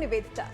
निवेदिता।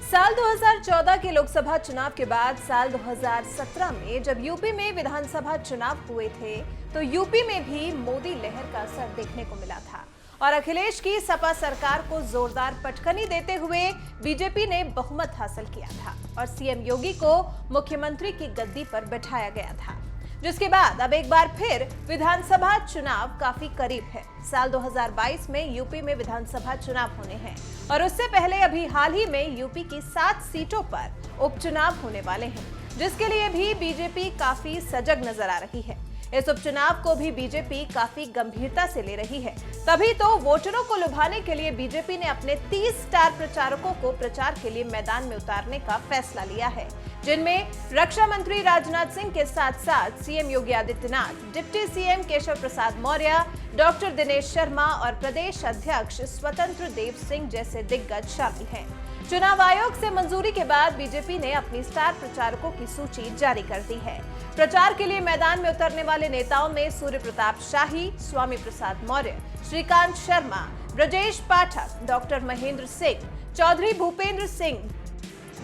साल 2014 के लोकसभा चुनाव के बाद साल 2017 में जब यूपी में विधानसभा चुनाव हुए थे तो यूपी में भी मोदी लहर का असर देखने को मिला था और अखिलेश की सपा सरकार को जोरदार पटखनी देते हुए बीजेपी ने बहुमत हासिल किया था और सीएम योगी को मुख्यमंत्री की गद्दी पर बैठाया गया था, जिसके बाद अब एक बार फिर विधानसभा चुनाव काफी करीब है। साल 2022 में यूपी में विधानसभा चुनाव होने हैं और उससे पहले अभी हाल ही में यूपी की 7 सीटों पर उपचुनाव होने वाले हैं, जिसके लिए भी बीजेपी काफी सजग नजर आ रही है। इस उपचुनाव को भी बीजेपी काफी गंभीरता से ले रही है। तभी तो वोटरों को लुभाने के लिए बीजेपी ने अपने 30 स्टार प्रचारकों को प्रचार के लिए मैदान में उतारने का फैसला लिया है, जिनमें रक्षा मंत्री राजनाथ सिंह के साथ साथ CM Yogi Adityanath, deputy CM Keshav Prasad Maurya, doctor Dinesh Sharma और प्रदेश अध्यक्ष स्वतंत्र देव सिंह जैसे दिग्गज शामिल हैं। चुनाव आयोग से मंजूरी के बाद बीजेपी ने अपनी स्टार प्रचारकों की सूची जारी कर दी है। प्रचार के लिए मैदान में उतरने वाले नेताओं में सूर्य प्रताप शाही, स्वामी प्रसाद मौर्य, श्रीकांत शर्मा, ब्रजेश पाठक, डॉक्टर महेंद्र सिंह, चौधरी भूपेंद्र सिंह,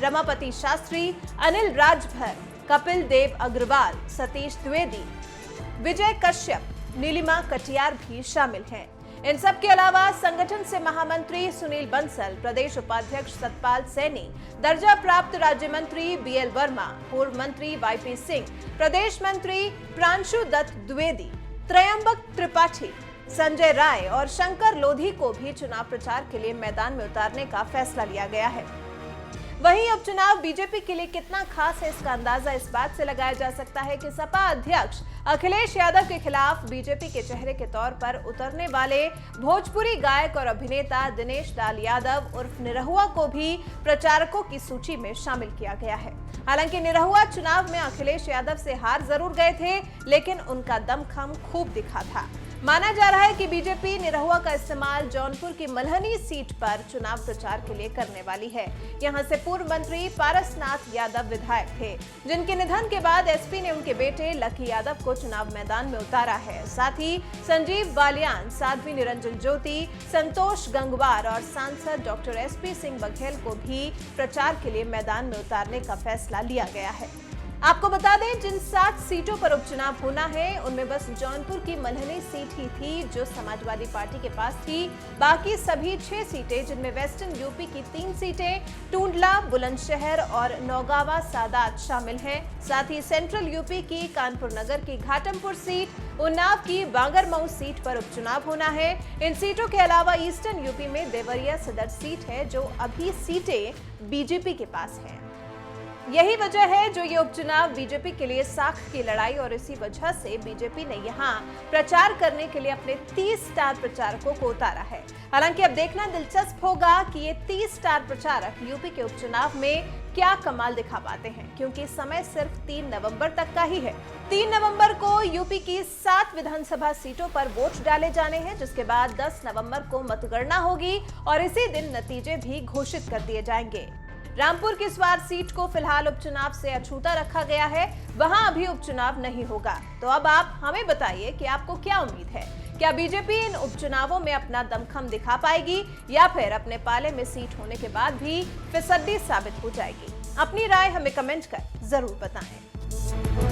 रमापति शास्त्री, अनिल राजभर, कपिल देव अग्रवाल, सतीश द्विवेदी, विजय कश्यप, नीलिमा कटियार भी शामिल हैं। इन सब के अलावा संगठन से महामंत्री सुनील बंसल, प्रदेश उपाध्यक्ष सतपाल सैनी, दर्जा प्राप्त राज्य मंत्री बीएल वर्मा, पूर्व मंत्री वाईपी सिंह, प्रदेश मंत्री प्रांशु दत्त द्विवेदी, त्रयंबक त्रिपाठी, संजय राय और शंकर लोधी को भी चुनाव प्रचार के लिए मैदान में उतारने का फैसला लिया गया है। वहीं उपचुनाव बीजेपी के लिए कितना खास है, इसका अंदाजा इस बात से लगाया जा सकता है कि सपा अध्यक्ष अखिलेश यादव के खिलाफ बीजेपी के चेहरे के तौर पर उतरने वाले भोजपुरी गायक और अभिनेता दिनेश लाल यादव उर्फ निरहुआ को भी प्रचारकों की सूची में शामिल किया गया है। हालांकि निरहुआ चुनाव में अखिलेश यादव से हार जरूर गए थे, लेकिन उनका दमखम खूब दिखा था। माना जा रहा है कि बीजेपी निरहुआ का इस्तेमाल जौनपुर की मल्हनी सीट पर चुनाव प्रचार के लिए करने वाली है। यहां से पूर्व मंत्री पारसनाथ यादव विधायक थे, जिनके निधन के बाद एसपी ने उनके बेटे लकी यादव को चुनाव मैदान में उतारा है। साथ ही संजीव बालियान, साध्वी निरंजन ज्योति, संतोष गंगवार और सांसद डॉक्टर एसपी सिंह बघेल को भी प्रचार के लिए मैदान में उतारने का फैसला लिया गया है। आपको बता दें, जिन 7 सीटों पर उपचुनाव होना है उनमें बस जौनपुर की मल्हनी सीट ही थी जो समाजवादी पार्टी के पास थी। बाकी सभी 6 सीटें, जिनमें वेस्टर्न यूपी की 3 सीटें, टूंडला, बुलंदशहर और नौगावा सादात शामिल हैं। साथ ही सेंट्रल यूपी की कानपुर नगर की घाटमपुर सीट, उन्नाव की बांगरमऊ सीट पर उपचुनाव होना है। इन सीटों के अलावा ईस्टर्न यूपी में देवरिया सदर सीट है, जो अभी सीटें बीजेपी के पास हैं। यही वजह है जो ये उपचुनाव बीजेपी के लिए साख की लड़ाई, और इसी वजह से बीजेपी ने यहाँ प्रचार करने के लिए अपने 30 स्टार प्रचारकों को उतारा है। हालांकि अब देखना दिलचस्प होगा कि ये 30 स्टार प्रचारक यूपी के उपचुनाव में क्या कमाल दिखा पाते हैं, क्योंकि समय सिर्फ 3 नवंबर तक का ही है। 3 नवंबर को यूपी की 7 विधानसभा सीटों पर वोट डाले जाने हैं, जिसके बाद 10 नवंबर को मतगणना होगी और इसी दिन नतीजे भी घोषित कर दिए जाएंगे। रामपुर की स्वार सीट को फिलहाल उपचुनाव से अछूता रखा गया है, वहां अभी उपचुनाव नहीं होगा। तो अब आप हमें बताइए कि आपको क्या उम्मीद है, क्या बीजेपी इन उपचुनावों में अपना दमखम दिखा पाएगी या फिर अपने पाले में सीट होने के बाद भी फिसड्डी साबित हो जाएगी? अपनी राय हमें कमेंट कर जरूर बताएं।